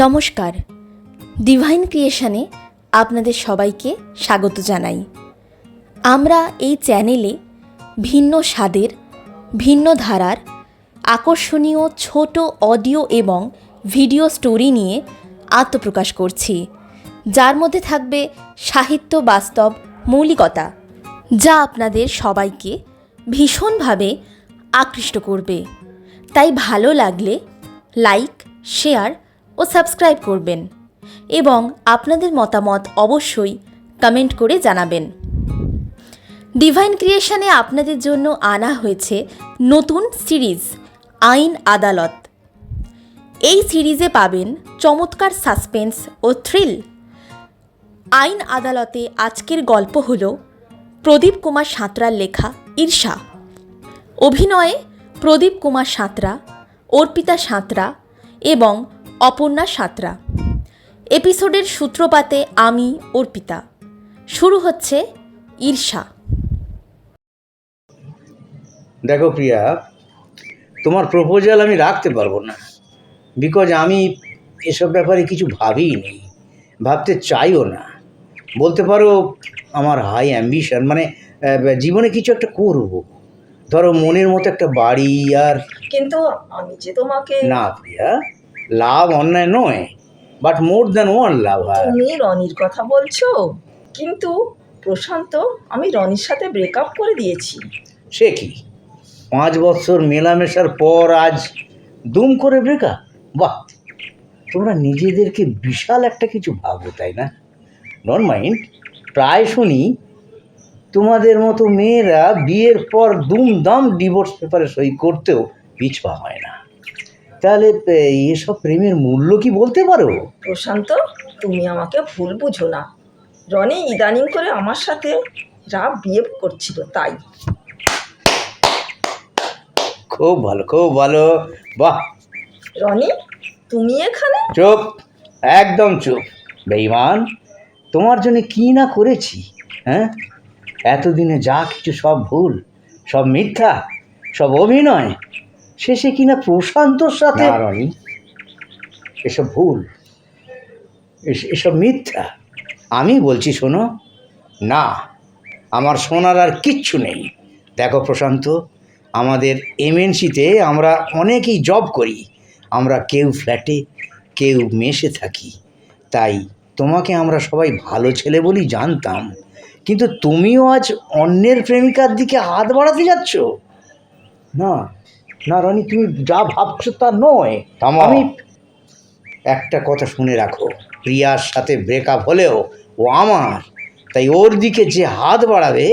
নমস্কার, ডিভাইন ক্রিয়েশনে আপনাদের সবাইকে স্বাগত জানাই। আমরা এই চ্যানেলে ভিন্ন স্বাদের, ভিন্ন ধারার আকর্ষণীয় ছোট অডিও এবং ভিডিও স্টোরি নিয়ে আত্মপ্রকাশ করছি, যার মধ্যে থাকবে সাহিত্য বাস্তব মৌলিকতা, যা আপনাদের সবাইকে ভীষণভাবে আকৃষ্ট করবে। তাই ভালো লাগলে লাইক, শেয়ার ও সাবস্ক্রাইব করবেন এবং আপনাদের মতামত অবশ্যই কমেন্ট করে জানাবেন। ডিভাইন ক্রিয়েশনে আপনাদের জন্য আনা হয়েছে নতুন সিরিজ আইন আদালত। এই সিরিজে পাবেন চমৎকার সাসপেন্স ও থ্রিল। আইন আদালতে আজকের গল্প হল প্রদীপ কুমার সাঁতরার লেখা ঈর্ষা। অভিনয়ে প্রদীপ কুমার সাঁতরা, অর্পিতা সাঁতরা এবং অপর্ণা সাঁতরা। এপিসোডের সূত্রপাতে আমি অর্পিতা। শুরু হচ্ছে ঈর্ষা। দেখো প্রিয়া, তোমার প্রপোজাল আমি রাখতে পারবো না, বিকজ আমি এসব ব্যাপারে কিছু ভাবিই নি, ভাবতে চাইও না। বলতে পারো আমার হাই অ্যাম্বিশন, মানে জীবনে কিছু একটা করব। ধরো মনের মতো একটা বাড়ি। আর কিন্তু আমি যে তোমাকে না প্রিয়া, লাভ অন্যায় নয়, but more than one love. তুমি রনির কথা বলছো? কিন্তু প্রশান্ত, আমি রনির সাথে ব্রেকআপ করে দিয়েছি। সে কি, 5 বছর মেলামেশার পর আজ দুম করে ব্রেকআপ? বাহ, তোমরা নিজেদেরকে বিশাল একটা কিছু ভাবো, তাই না? ডোন্ট মাইন্ড, প্রায় শুনি তোমাদের মতো মেয়েরা বিয়ের পর দুমদাম ডিভোর্স পেপারে সই করতেও পিছপা হয় না। তাহলে এসব প্রেমের মূল্য কি বলতে পারো? প্রশান্ত, তুমি আমাকে ভুল বুঝো না। রনি ইদানিং করে আমার সাথে রাফ বিহেভ করছিল, তাই। খুব ভালো, খুব ভালো, বাহ। রনি, তুমি এখানে? চুপ, একদম চুপ। বেঈমান, তোমার জন্য কি না করেছি, হ্যাঁ? এতদিনে যা কিছু সব ভুল, সব মিথ্যা, সব অভিনয়, শেষে কিনা প্রশান্তর সাথে। না রনি, এসব ভুল, এসব মিথ্যা। আমি বলছি শোনো, না, আমার শোনার আর কিচ্ছু নেই। দেখো প্রশান্ত, আমাদের এমএনসিতে আমরা অনেকেই জব করি, আমরা কেউ ফ্ল্যাটে, কেউ মেসে থাকি। তাই তোমাকে আমরা সবাই ভালো ছেলে বলেই জানতাম, কিন্তু তুমিও আজ অন্যের প্রেমিকার দিকে হাত বাড়াতে যাচ্ছ। না না রনি, তুমি যা ভাবছো তা নয়। আমি একটা কথা শুনে রাখো, প্রিয়ার সাথে ব্রেকআপ হলেও ও আমার, তাই ওর দিকে যে হাত বাড়াবে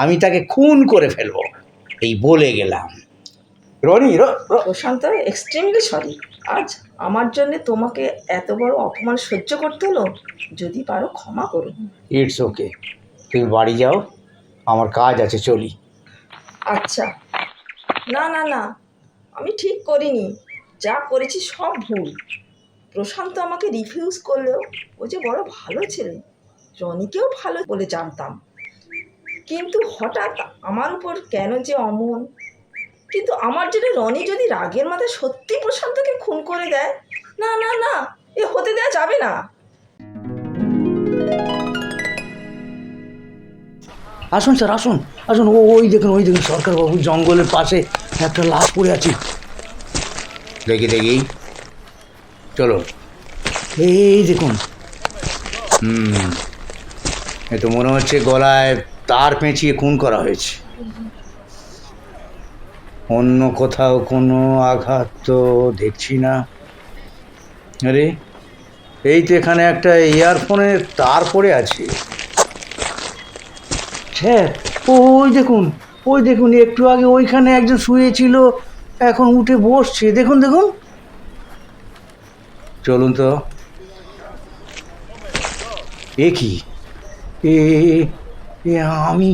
আমি তাকে খুন করে ফেলবো, এই বলে গেলাম। রনি, প্রশান্ত, এক্সট্রিমলি সরি। আজ আমার জন্য তোমাকে এত বড় অপমান সহ্য করতে হলো। যদি পারো ক্ষমা করো। ইটস ওকে, তুমি বাড়ি যাও, আমার কাজ আছে, চলি। আচ্ছা। না না না, আমি ঠিক করিনি। যা করেছি সব ভুল। প্রশান্ত আমাকে রিফিউজ করলেও ও যে বড় ভালো ছেলে। রনিকেও ভালো বলে জানতাম, কিন্তু হঠাৎ আমার উপর কেন যে অমন। কিন্তু আমার জন্য রনি যদি রাগের মাথায় সত্যি প্রশান্তকে খুন করে দেয়, না না না, এ হতে দেওয়া যাবে না। আসুন স্যার, আসুন আসুন। ওই দেখুন, ওই দেখুন সরকারবাবু, জঙ্গলের পাশে একটা লাশ পড়ে আছে। দেখি দেখি, চলো। এই দেখুন, এ তো মনে হচ্ছে গলায় তার পেঁচিয়ে খুন করা হয়েছে। অন্য কোথাও কোনো আঘাত তো দেখছি না। আরে, এই তো এখানে একটা ইয়ারফোনের তার পড়ে আছে। হ্যাঁ, ওই দেখুন, ওই দেখুন, একটু আগে ওইখানে একজন শুয়েছিল, এখন উঠে বসছে। দেখুন দেখুন, চলুন তো। এ কি, আমি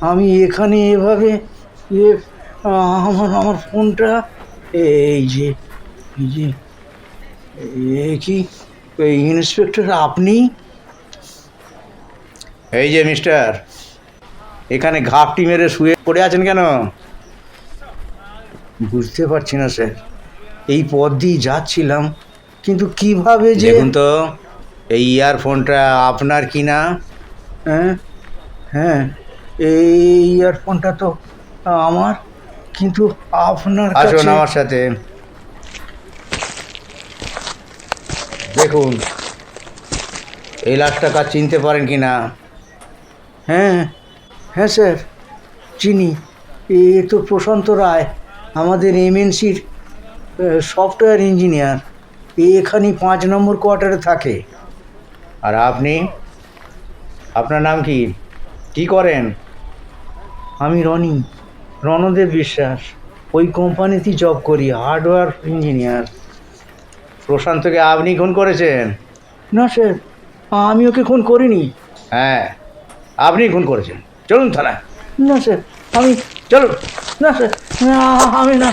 আমি এখানে এভাবে, আমার ফোনটা, এই যে, কি ইন্সপেক্টর আপনি? এই যে মিস্টার, এখানে ঘাপটি মেরে শুয়ে পড়ে আছেন কেন? বুঝতে পারছি না স্যার, এই পথ দিয়ে যাচ্ছিলাম, কিন্তু কিভাবে যে দেখুন তো এই ইয়ারফোনটা আপনার কি না? হ্যাঁ হ্যাঁ, এই ইয়ারফোনটা তো আমার, কিন্তু আপনার আসুন আমার সাথে। দেখুন এই লাখটা কাজ চিনতে পারেন কি না? হ্যাঁ হ্যাঁ স্যার, চিনি। এ তো প্রশান্ত রায়, আমাদের এমএনসির সফটওয়্যার ইঞ্জিনিয়ার। এখানেই 5 নম্বর কোয়ার্টারে থাকে। আর আপনি, আপনার নাম কি, কি করেন? আমি রনি, রণদেব বিশ্বাস। ওই কোম্পানিতেই জব করি, হার্ডওয়্যার ইঞ্জিনিয়ার। প্রশান্তকে আপনি খুন করেছেন? না স্যার, আমি ওকে খুন করিনি। হ্যাঁ আপনি খুন করেছেন, চলুন থানায়। না স্যার, আমি, চলুন। না স্যার, না, আমি না।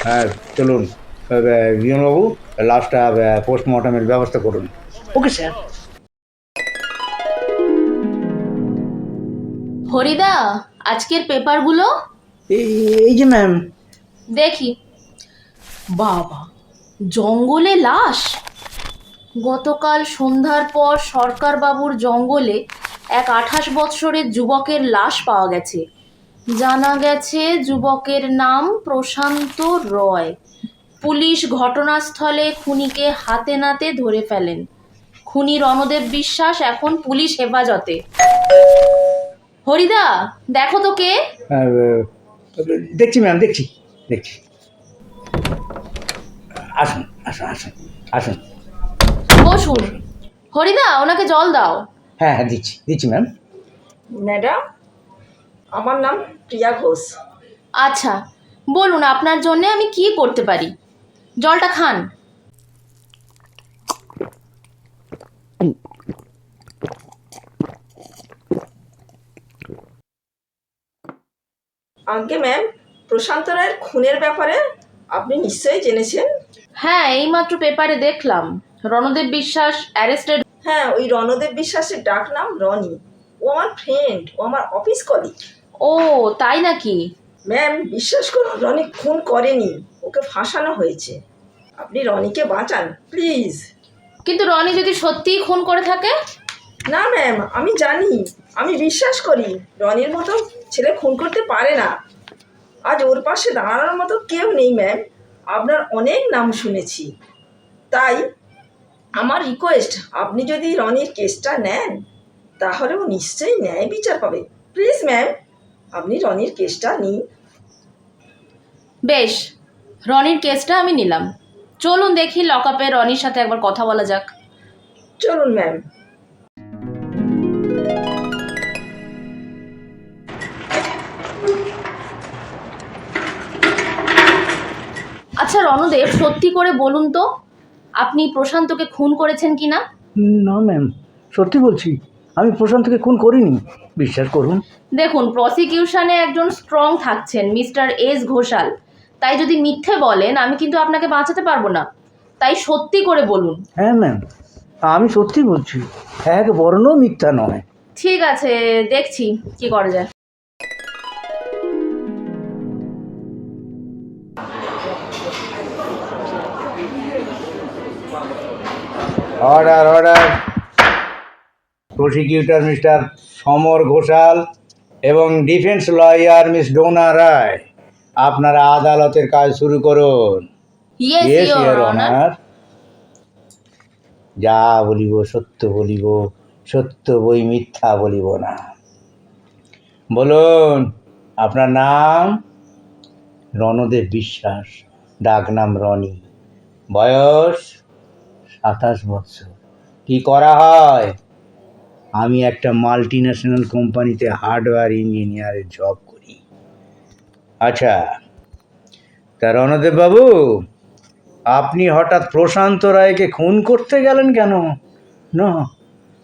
হ্যাঁ চলুন বিজনবাবু, লাস্টটা পোস্টমর্টমের ব্যবস্থা করুন। Okay sir. হরিদা, আজকের পেপারগুলো এই যে ম্যাম। দেখি। বাবা, জঙ্গলে লাশ! গতকাল সন্ধ্যার পর সরকার বাবুর জঙ্গলে এক 28 বৎসরের যুবকের লাশ পাওয়া গেছে। জানা গেছে যুবকের নাম প্রশান্ত রয়। পুলিশ ঘটনাস্থলে খুনিকে হাতে নাতে ধরে ফেলেন। খুনি রণদেব বিশ্বাস এখন পুলিশ হেফাজতে। হরিদা, দেখো তো কে। দেখছি ম্যাম, দেখছি দেখছি। আসুন আসুন আসুন আসুন। বসুন। হরিদা, ওনাকে জল দাও। হ্যাঁ হ্যাঁ, দিচ্ছি দিচ্ছি ম্যাম। ম্যাডাম, আমার নাম প্রিয়া ঘোষ। আচ্ছা, বলুন আপনার জন্যে আমি কি করতে পারি। জলটা খান। আজ্ঞে ম্যাম, প্রশান্ত রায়ের খুনের ব্যাপারে আপনি নিশ্চয়ই জেনেছেন। হ্যাঁ, এইমাত্র পেপারে দেখলাম রণদেব বিশ্বাস অ্যারেস্টেড। হ্যাঁ, ওই রণদেব বিশ্বাসের ডাক নাম রনি। ও আমার ফ্রেন্ড, ও আমার অফিস কলিগ। ও তাই নাকি? ম্যাম, বিশ্বাস করুন, রনি খুন করেনি, ওকে ফাঁসানো হয়েছে। আপনি রনিকে বাঁচান প্লিজ। কিন্তু রনি যদি সত্যিই খুন করে থাকে? না ম্যাম, আমি জানি, আমি বিশ্বাস করি রনির মতো ছেলে খুন করতে পারে না। আজ ওর পাশে দাঁড়ানোর মতো কেউ নেই ম্যাম। আপনার অনেক নাম শুনেছি, তাই আমার রিকোয়েস্ট, আপনি যদি রনির কেসটা নেন তাহলে ও নিশ্চয়ই ন্যায় বিচার পাবে। প্লিজ ম্যাম, আপনি রনির কেসটা নিন। বেশ, রনির কেসটা আমি নিলাম। চলুন দেখি লকআপে রনির সাথে একবার কথা বলা যাক। চলুন ম্যাম। আচ্ছা রণদেব, সত্যি করে বলুন তো, আপনি প্রশান্তকে খুন করেছেন কি না? না ম্যাম, সত্যি বলছি, আমি প্রশান্তকে খুন করিনি, বিশ্বাস করুন। দেখুন, প্রসিকিউশনে একজন স্ট্রং থাকছেন, মিস্টার এস ঘোষাল। তাই যদি মিথ্যে বলেন আমি কিন্তু আপনাকে বাঁচাতে পারবো না। তাই সত্যি করে বলুন। হ্যাঁ ম্যাম, আমি সত্যি বলছি, এক বর্ণ মিথ্যা নয়। ঠিক আছে, দেখছি কি করা যায়। Order order. প্রসিকিউটর মিস্টার সমর ঘোষাল এবং ডিফেন্স লয়ার মিস ডোনা রায়, আপনারা আদালতের কাজ শুরু করুন। Yes Yes, your Your honour. Honor. যা বলিব সত্য বলিব, সত্য বই মিথ্যা বলিব না। বলুন আপনার নাম? রণদেব বিশ্বাস, ডাক নাম রনি। বয়স 27 বছর। কি করা হয়? আমি একটা মাল্টি ন্যাশনাল কোম্পানিতে হার্ডওয়্যার ইঞ্জিনিয়ারের জব করি। আচ্ছা, তা রণদেব বাবু, আপনি হঠাৎ প্রশান্ত রায়কে খুন করতে গেলেন কেন? না,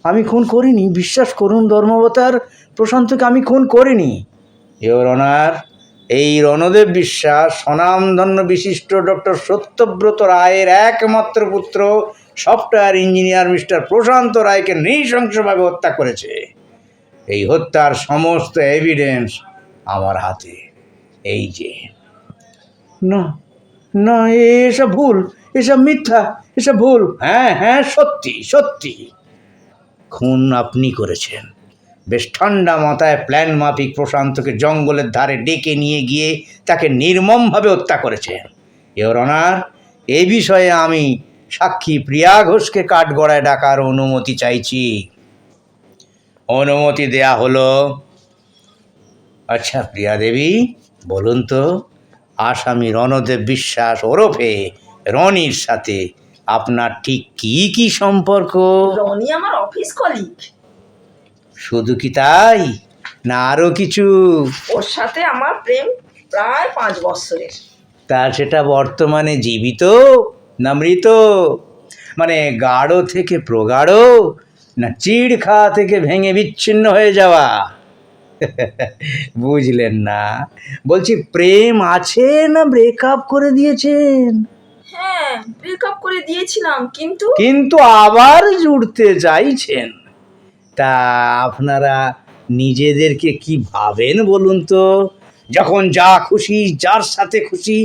আমি খুন করিনি, বিশ্বাস করুন ধর্মাবতার, প্রশান্তকে আমি খুন করিনি। ইওর অনার, এই রণদেব বিশ্বাস স্বনামধন্য বিশিষ্ট ডক্টর সত্যব্রত রায়ের একমাত্র পুত্র সফটওয়্যার ইঞ্জিনিয়ার মিস্টার প্রশান্ত রায়কে নৃশংসভাবে হত্যা করেছে। এই হত্যার সমস্ত এভিডেন্স আমার হাতে, এই যে। না, না, এসব ভুল, এসব মিথ্যা, এসব ভুল। হ্যাঁ হ্যাঁ, সত্যি সত্যি খুন আপনি করেছেন। বেশ ঠান্ডা মাথায় প্ল্যান মাফিক প্রশান্তকে জঙ্গলের ধারে ডেকে নিয়ে গিয়ে তাকে নির্মমভাবে হত্যা করেছেন। ইওর অনার, এই বিষয়ে আমি সাক্ষী প্রিয়া ঘোষকে কাঠগড়ায় ডাকার অনুমতি চাইছি। অনুমতি দেয়া হলো। আচ্ছা প্রিয়া দেবী, বলুন তো, আসামি রণদেব বিশ্বাস ওরফে রনির সাথে আপনার ঠিক কি কি সম্পর্ক? রনি আমার অফিস কলিগ। শুধু কি তাই, না আরও কিছু? ওর সাথে আমার প্রেম প্রায় 5 বছরের। তা সেটা বর্তমানে জীবিত না মৃত? মানে গাঢ় থেকে প্রগাঢ়, না চিড় খাওয়া থেকে ভেঙে বিচ্ছিন্ন হয়ে যাওয়া? বুঝলেন না? বলছি প্রেম আছে না ব্রেকআপ করে দিয়েছেন? হ্যাঁ, ব্রেকআপ করে দিয়েছিলাম, কিন্তু কিন্তু আবার জুড়তে চাইছেন। তা আপনারা নিজেদেরকে কি ভাবেন বলুন তো? যখন যা খুশি যার সাথে খুশি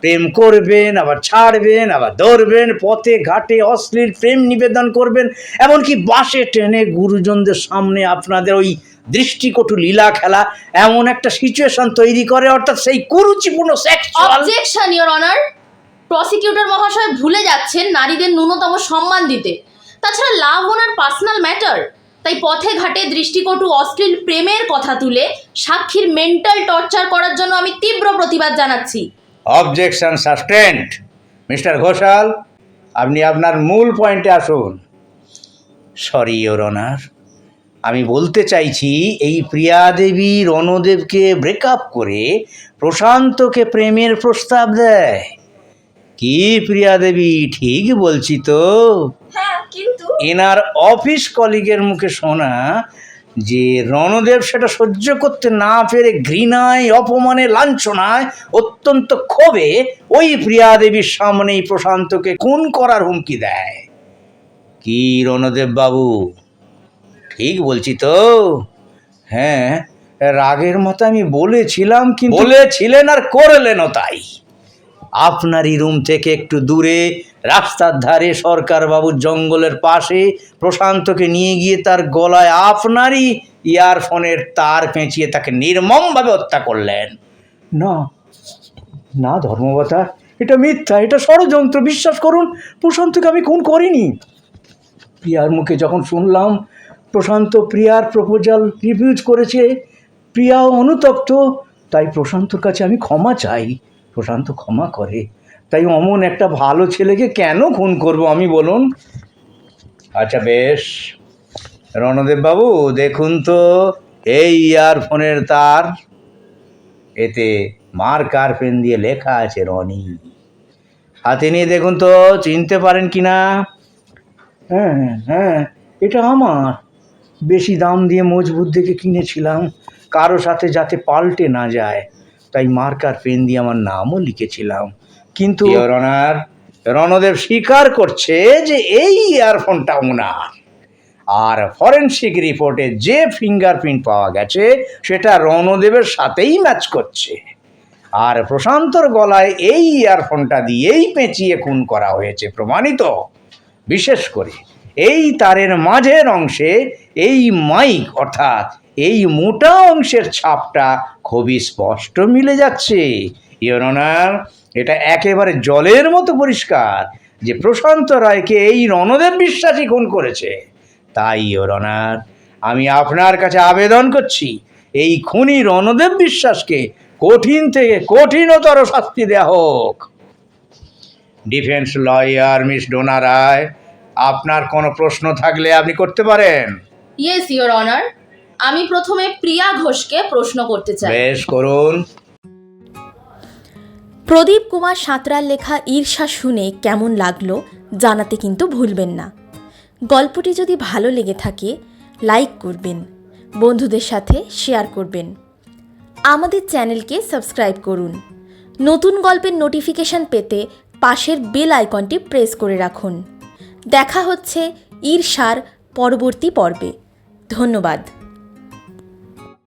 প্রেম করবেন, আবার ছাড়বেন, আবার ধরবেন, পথে ঘাটে অশ্লীল প্রেম নিবেদন করবেন, এমনকি বাসে ট্রেনে গুরুজনদের সামনে আপনাদের ওই দৃষ্টিকটু লীলা খেলা এমন একটা সিচুয়েশন তৈরি করে, অর্থাৎ সেই কুরুচিপূর্ণ sexual. Objection your honour, prosecutor মহাশয় ভুলে যাচ্ছেন নারীদের ন্যূনতম সম্মান দিতে। তাছাড়া লাভ ওনার পার্সোনাল ম্যাটার, তাই পথে ঘাটে দৃষ্টিকটু অশ্লীল প্রেমের কথা তুলে সাক্ষীর মেন্টাল টর্চার করার জন্য আমি তীব্র প্রতিবাদ জানাচ্ছি। Objection sustained. মিস্টার ঘোষাল, আপনি আপনার মূল পয়েন্টে আসুন। সরি ইওর অনার, আমি বলতে চাইছি এই প্রিয়া দেবী রণদেবকে ব্রেকআপ করে প্রশান্তকে প্রেমের প্রস্তাব দেয়। কি প্রিয়া দেবী, ঠিক বলছি তো? হ্যাঁ, কিন্তু এনার অফিস কলিগের মুখে শোনা যে রণদেব সেটা সহ্য করতে না পেরে ঘৃণায়, অপমানে, লাঞ্ছনায়, অত্যন্ত ক্ষোভে ওই প্রিয়া দেবীর সামনেই প্রশান্তকে খুন করার হুমকি দেয়। কি রণদেব বাবু, ঠিক বলছি তো? হ্যাঁ, রাগের মতো আমি বলেছিলাম, কিন্তু বলেছিলেন আর করলেনও তাই। আপনারই রুম থেকে একটু দূরে রাস্তার ধারে সরকারবাবুর জঙ্গলের পাশে প্রশান্তকে নিয়ে গিয়ে তার গলায় আপনারই ইয়ারফোনের তার পেঁচিয়ে তাকে নির্মমভাবে হত্যা করলেন। না না ধর্মবতা, এটা মিথ্যা, এটা ষড়যন্ত্র। বিশ্বাস করুন, প্রশান্তকে আমি খুন করিনি। প্রিয়ার মুখে যখন শুনলাম প্রশান্ত প্রিয়ার প্রপোজাল রিফিউজ করেছে, প্রিয়াও অনুতপ্ত, তাই প্রশান্তর কাছে আমি ক্ষমা চাই। প্রশান্ত ক্ষমা করে, তাই অমন একটা ভালো ছেলেকে কেন খুন করব আমি, বলুন? আচ্ছা বেশ, রণদেব বাবু দেখুন তো এই ইয়ারফোনের তার, এতে মার্কার পেন দিয়ে লেখা আছে রনি। হাতে নিয়ে দেখুন তো, চিনতে পারেন কি না? হ্যাঁ হ্যাঁ, এটা আমার। বেশি দাম দিয়ে মজবুত দেখে কিনেছিলাম, কারো সাথে যাতে পাল্টে না যায়, তাই মার্কার পেন দিয়ে আমার নামও লিখেছিলাম। কিন্তু ইওর অনার, রণদেব স্বীকার করছে যে এই ইয়ারফোনটা ওনার, আর ফরেনসিক রিপোর্টে যে ফিঙ্গারপ্রিন্ট পাওয়া গেছে সেটা রণদেবের সাথেই ম্যাচ করছে। আর প্রশান্তর গলায় এই ইয়ারফোনটা দিয়েই পেঁচিয়ে খুন করা হয়েছে, প্রমাণিত। বিশেষ করে এই তারের মাঝের অংশে এই মাইক অর্থাৎ এই মোটা অংশের ছাপটা খুবই স্পষ্ট মিলে যাচ্ছে। ইওর অনার, এটা একেবারে জলের মতো পরিষ্কার যে প্রশান্ত রায়কে এই রণদেব বিশ্বাসী খুন করেছে। তাই ইওর অনার, আমি আপনার কাছে আবেদন করছি এই খুনি রণদেব বিশ্বাসকে কঠিন থেকে কঠিনতর শাস্তি দেওয়া হোক। ডিফেন্স লয়ার মিস ডোনা রায়, আপনার কোনো প্রশ্ন থাকলে আপনি করতে পারেন। ইয়েস ইওর অনার, আমি প্রথমে প্রিয়া ঘোষকে প্রশ্ন করতে চাই। বেশ, করুন। প্রদীপ কুমার সাঁতরার লেখা ঈর্ষা শুনে কেমন লাগলো জানাতে কিন্তু ভুলবেন না। গল্পটি যদি ভালো লেগে থাকে লাইক করবেন, বন্ধুদের সাথে শেয়ার করবেন, আমাদের চ্যানেলকে সাবস্ক্রাইব করুন। নতুন গল্পের নোটিফিকেশন পেতে পাশের বেল আইকনটি প্রেস করে রাখুন। দেখা হচ্ছে ঈর্ষার পরবর্তী পর্বে। ধন্যবাদ।